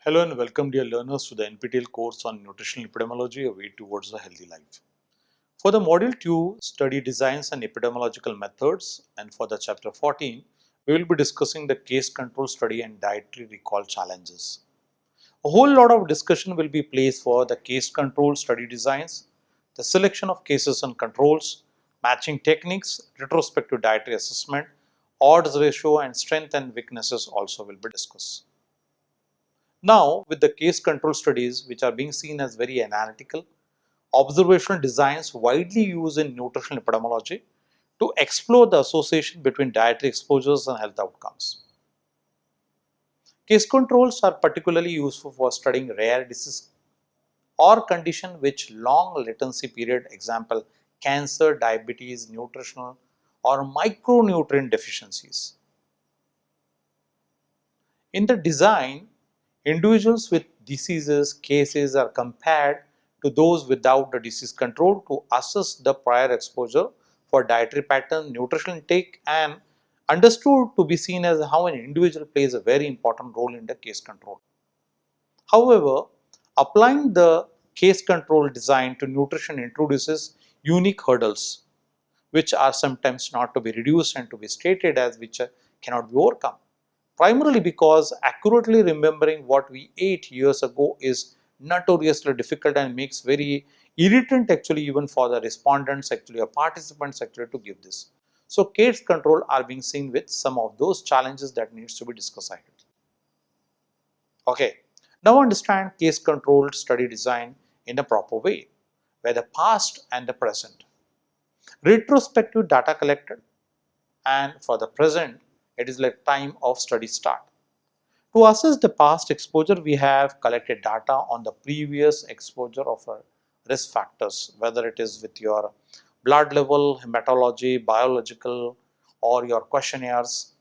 Hello and welcome dear learners to the NPTEL course on Nutritional Epidemiology, a way towards a healthy life. For the Module 2, Study Designs and Epidemiological Methods, and for the Chapter 14, we will be discussing the case control study and dietary recall challenges. A whole lot of discussion will be placed for the case control study designs, the selection of cases and controls, matching techniques, retrospective dietary assessment, odds ratio and strength and weaknesses also will be discussed. Now, with the case control studies, which are being seen as very analytical, observational designs widely used in nutritional epidemiology to explore the association between dietary exposures and health outcomes. Case controls are particularly useful for studying rare disease or condition which long latency period, example cancer, diabetes, nutritional or micronutrient deficiencies. In the design, individuals with diseases cases are compared to those without the disease control to assess the prior exposure for dietary pattern, nutritional intake, and understood to be seen as how an individual plays a very important role in the case control. However, applying the case control design to nutrition introduces unique hurdles which are sometimes not to be reduced and to be stated as which cannot be overcome. Primarily because accurately remembering what we ate years ago is notoriously difficult and makes very irritant actually even for the respondents actually or participants actually to give this. So case control are being seen with some of those challenges that needs to be discussed ahead. Okay, now understand case controlled study design in a proper way where the past and the present. Retrospective data collected and for the present it is like time of study start. To assess the past exposure, we have collected data on the previous exposure of risk factors, whether it is with your blood level, hematology, biological, or your questionnaires.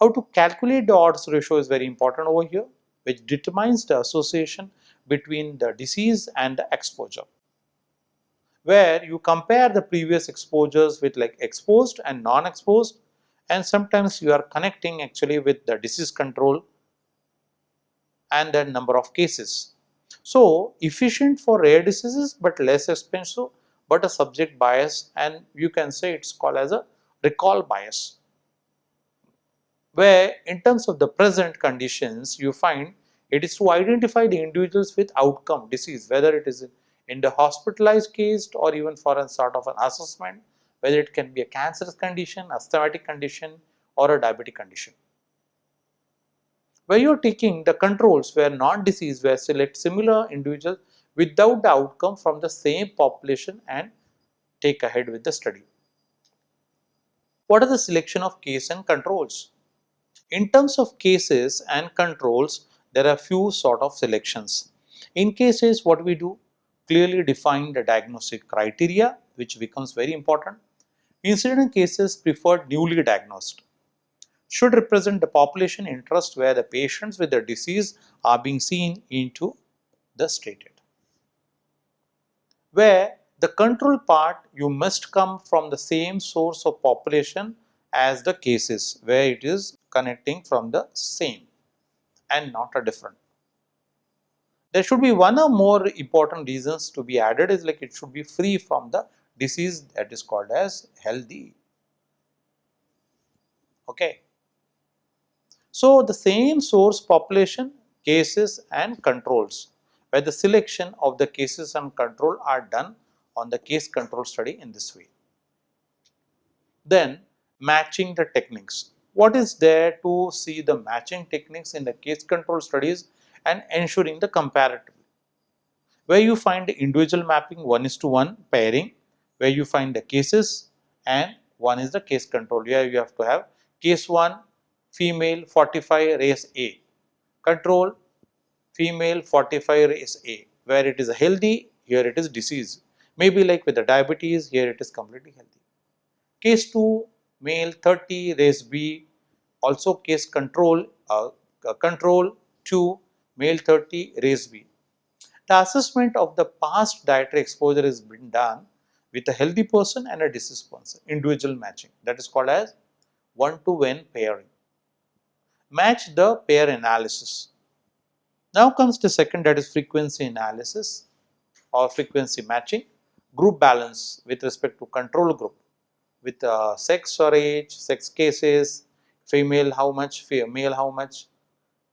How to calculate the odds ratio is very important over here, which determines the association between the disease and the exposure, where you compare the previous exposures with like exposed and non-exposed, and sometimes you are connecting actually with the disease control and the number of cases. So efficient for rare diseases but less expensive, but a subject bias, and you can say it's called as a recall bias, where in terms of the present conditions you find it is to identify the individuals with outcome disease, whether it is in the hospitalized case or even for a sort of an assessment, whether it can be a cancerous condition, asthmatic condition or a diabetic condition, where you are taking the controls where non-disease, where select similar individuals without the outcome from the same population and take ahead with the study. What are the selection of case and controls? In terms of cases and controls, there are few sort of selections. In cases, what we do, clearly define the diagnostic criteria, which becomes very important. Incident cases preferred newly diagnosed. Should represent the population interest where the patients with the disease are being seen into the stated. Where the control part you must come from the same source of population as the cases, where it is connecting from the same and not a different. There should be one or more important reasons to be added is like it should be free from the disease that is called as healthy. Okay. So the same source population, cases and controls, where the selection of the cases and control are done on the case control study in this way. Then matching the techniques. What is there to see the matching techniques in the case control studies and ensuring the comparative, where you find the individual mapping 1:1 pairing, where you find the cases and one is the case control, where you have to have case 1 female 45 race A, control female 45 race A, where it is a healthy, here it is disease, maybe like with the diabetes, here it is completely healthy. Case 2 male 30 race B, also case control control 2 male 30 race B. The assessment of the past dietary exposure is being done with a healthy person and a diseased person, individual matching, that is called as 1-to-1 pairing. Match the pair analysis. Now comes the second, that is frequency analysis or frequency matching. Group balance with respect to control group with sex or age, sex cases, female how much, male how much,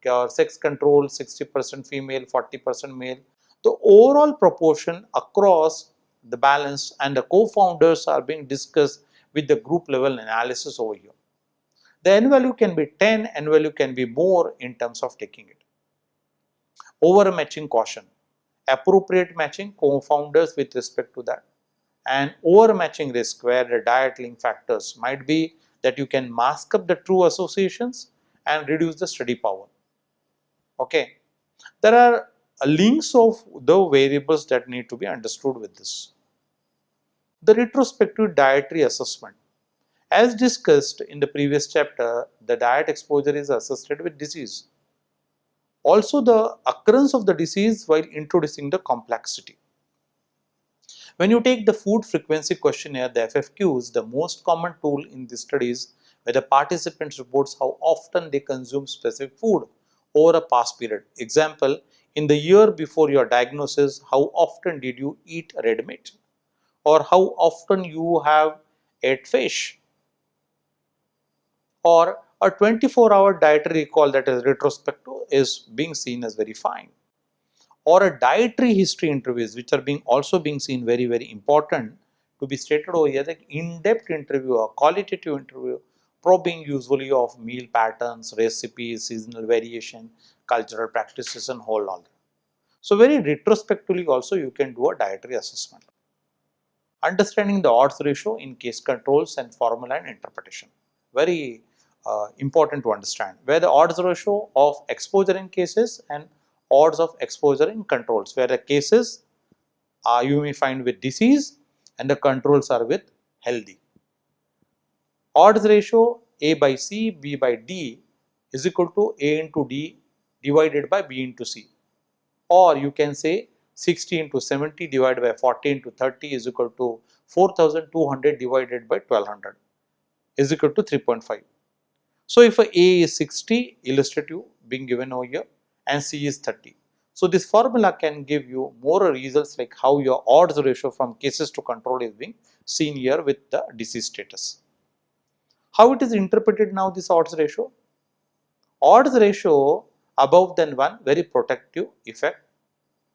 or sex control 60% female, 40% male. The overall proportion across the balance and the co-founders are being discussed with the group level analysis over here. The n value can be 10, n value can be more in terms of taking it. Over matching caution, appropriate matching co-founders with respect to that, and over matching risk where the diet link factors might be that you can mask up the true associations and reduce the study power. Okay, there are links of the variables that need to be understood with this. The retrospective dietary assessment. As discussed in the previous chapter, the diet exposure is associated with disease. Also, the occurrence of the disease while introducing the complexity. When you take the food frequency questionnaire, the FFQs, the most common tool in these studies where the participants reports how often they consume specific food over a past period. Example, in the year before your diagnosis, how often did you eat red meat? Or how often you have ate fish? Or a 24-hour dietary recall, that is retrospective, is being seen as very fine. Or a dietary history interviews, which are also being seen very important to be stated over here, like in-depth interview or qualitative interview, probing usually of meal patterns, recipes, seasonal variation, cultural practices and whole all that. So very retrospectively also you can do a dietary assessment. Understanding the odds ratio in case controls and formula and interpretation. Very important to understand, where the odds ratio of exposure in cases and odds of exposure in controls, where the cases you may find with disease and the controls are with healthy. Odds ratio A by C, B by D is equal to A into D divided by B into C, or you can say 60 into 70 divided by 40 into 30 is equal to 4200 divided by 1200 is equal to 3.5. So, if A is 60, illustrative being given over here, and C is 30. So, this formula can give you more results like how your odds ratio from cases to control is being seen here with the disease status. How it is interpreted now, this odds ratio? Odds ratio above than 1, very protective effect.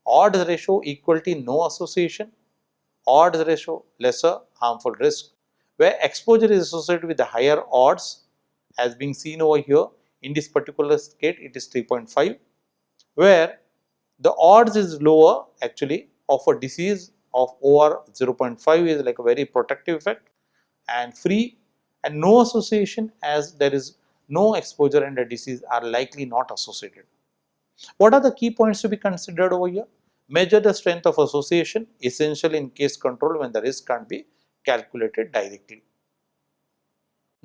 Odds ratio equal to no association. Odds ratio lesser, harmful risk. Where exposure is associated with the higher odds, as being seen over here, in this particular case it is 3.5, where the odds is lower actually of a disease of over 0.5 is like a very protective effect, and free and no association, as there is no exposure and the disease are likely not associated. What are the key points to be considered over here? Measure the strength of association, essential in case control when the risk can't be calculated directly.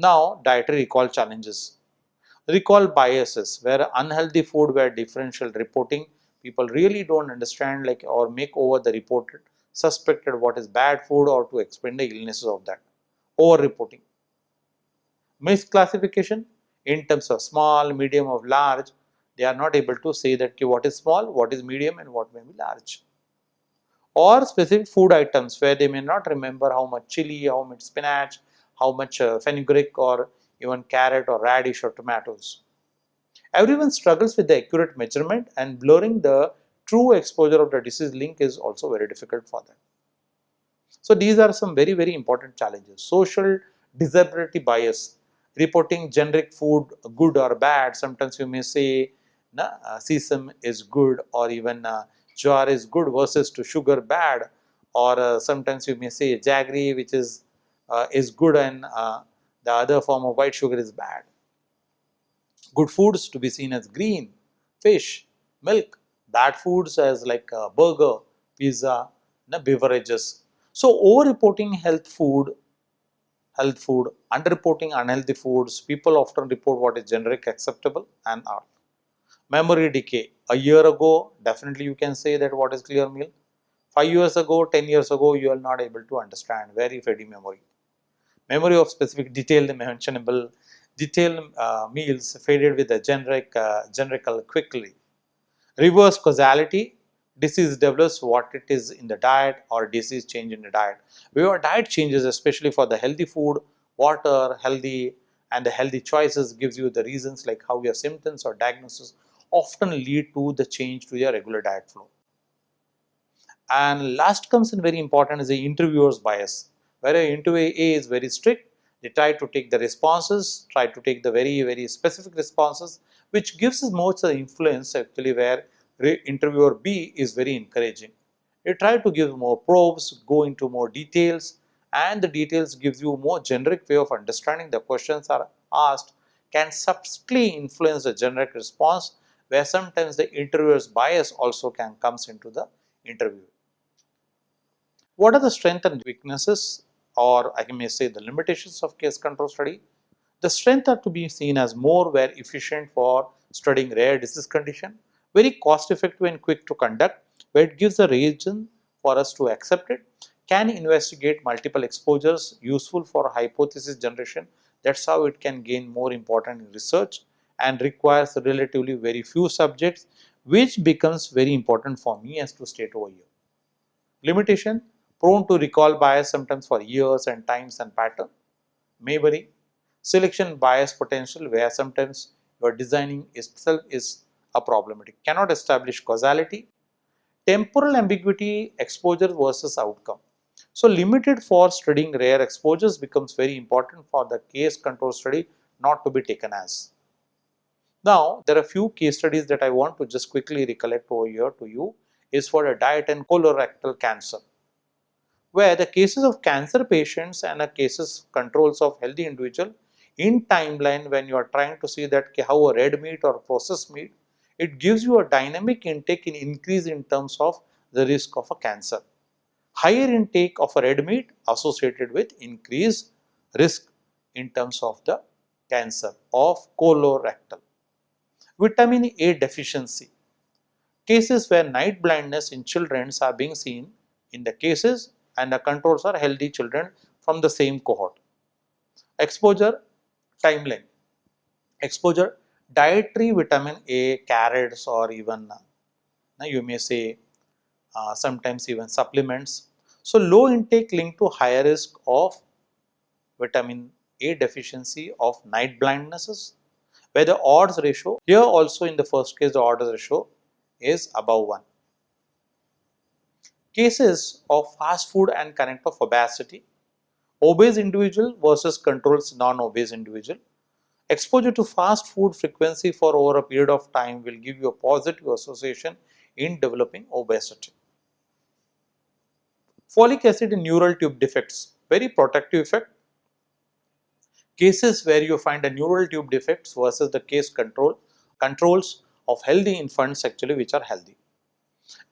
Now, dietary recall challenges. Recall biases, where unhealthy food where differential reporting, people really don't understand like or make over the reported suspected what is bad food or to explain the illnesses of that. Over reporting. Misclassification in terms of small, medium or large, they are not able to say that what is small, what is medium and what may be large. Or specific food items where they may not remember how much chili, how much spinach, how much fenugreek or even carrot or radish or tomatoes. Everyone struggles with the accurate measurement, and blurring the true exposure of the disease link is also very difficult for them. So these are some very important challenges. Social disability bias, reporting generic food good or bad. Sometimes you may say sesame is good, or even jowar is good versus to sugar bad, or sometimes you may say jaggery which is good and the other form of white sugar is bad. Good foods to be seen as green, fish, milk, bad foods as like burger, pizza, beverages. So over-reporting health food, under-reporting unhealthy foods, people often report what is generic acceptable and are. Memory decay. A year ago, definitely you can say that what is clear meal. 5 years ago, 10 years ago, you are not able to understand, very faddy memory. Memory of specific detailed mentionable detailed meals faded with the generical quickly. Reverse causality, disease develops what it is in the diet or disease change in the diet. Where your diet changes, especially for the healthy food, water, healthy and the healthy choices gives you the reasons like how your symptoms or diagnosis often lead to the change to your regular diet flow. And last comes in very important is the interviewer's bias. Where an interviewer is very strict, they try to take the responses, try to take the very specific responses, which gives us more influence actually where interviewer B is very encouraging. They try to give more probes, go into more details, and the details gives you more generic way of understanding the questions are asked can subtly influence the generic response where sometimes the interviewer's bias also can comes into the interview. What are the strengths and weaknesses, or I may say the limitations of case control study? The strengths are to be seen as more were efficient for studying rare disease condition, very cost effective and quick to conduct, where it gives a reason for us to accept it, can investigate multiple exposures, useful for hypothesis generation, that's how it can gain more important in research, and requires relatively very few subjects, which becomes very important for me as to state over here. Limitation, prone to recall bias sometimes for years and times and pattern, may vary. Selection bias potential where sometimes your designing itself is a problematic, cannot establish causality. Temporal ambiguity, exposure versus outcome. So limited for studying rare exposures becomes very important for the case control study not to be taken as. Now, there are few case studies that I want to just quickly recollect over here to you is for a diet and colorectal cancer, where the cases of cancer patients and the cases controls of healthy individual in timeline when you are trying to see that how a red meat or processed meat, it gives you a dynamic intake in increase in terms of the risk of a cancer. Higher intake of a red meat associated with increased risk in terms of the cancer of colorectal. Vitamin A deficiency. Cases where night blindness in children are being seen in the cases and the controls are healthy children from the same cohort. Exposure timeline. Exposure dietary vitamin A, carrots or even you may say sometimes even supplements. So low intake linked to higher risk of vitamin A deficiency of night blindnesses, where the odds ratio, here also in the first case the odds ratio is above 1. Cases of fast food and connect of obesity, obese individual versus controls non-obese individual. Exposure to fast food frequency for over a period of time will give you a positive association in developing obesity. Folic acid in neural tube defects, very protective effect. Cases where you find a neural tube defects versus the case controls of healthy infants actually which are healthy.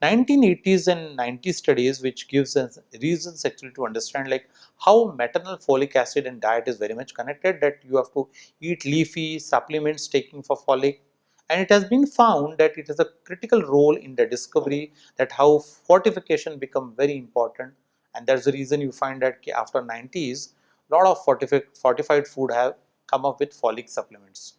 1980s and 90s studies which gives us reasons actually to understand like how maternal folic acid and diet is very much connected, that you have to eat leafy supplements taking for folic, and it has been found that it has a critical role in the discovery that how fortification become very important, and that's the reason you find that after 90s a lot of fortified food have come up with folic supplements.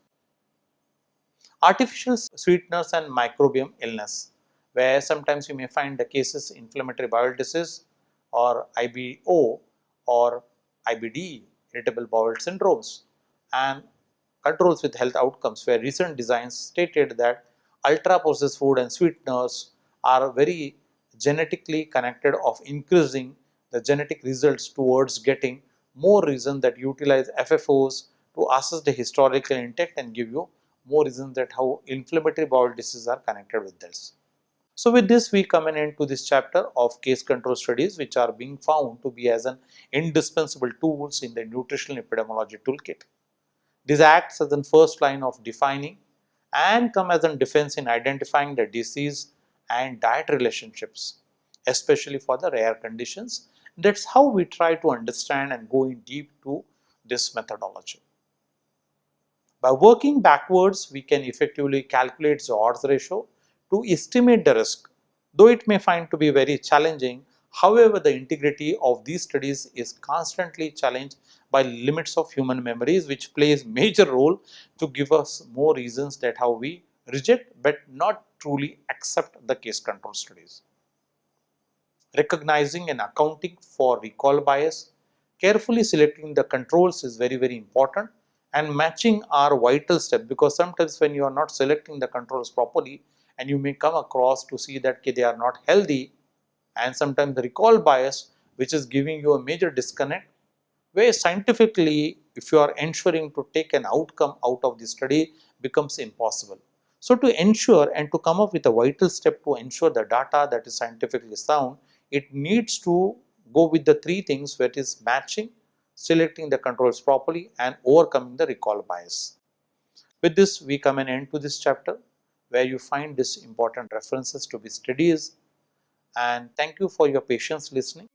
Artificial sweeteners and microbiome illness, where sometimes you may find the cases inflammatory bowel disease or IBO or IBD, irritable bowel syndromes, and controls with health outcomes, where recent designs stated that ultra processed food and sweeteners are very genetically connected of increasing the genetic results towards getting more reason that utilize FFOs to assess the historical intake and give you more reasons that how inflammatory bowel diseases are connected with this. So with this we come in to this chapter of case control studies which are being found to be as an indispensable tools in the nutritional epidemiology toolkit. This acts as a first line of defining and come as a defense in identifying the disease and diet relationships, especially for the rare conditions. That's how we try to understand and go in deep to this methodology. By working backwards, we can effectively calculate the odds ratio to estimate the risk. Though it may find to be very challenging, however, the integrity of these studies is constantly challenged by limits of human memories, which plays major role to give us more reasons that how we reject but not truly accept the case control studies. Recognizing and accounting for recall bias, carefully selecting the controls is very important, and matching are vital step, because sometimes when you are not selecting the controls properly and you may come across to see that they are not healthy, and sometimes the recall bias which is giving you a major disconnect, where scientifically if you are ensuring to take an outcome out of the study becomes impossible. So to ensure and to come up with a vital step to ensure the data that is scientifically sound, it needs to go with the three things, that is matching, selecting the controls properly, and overcoming the recall bias. With this, we come an end to this chapter, where you find these important references to be studies, and thank you for your patience listening.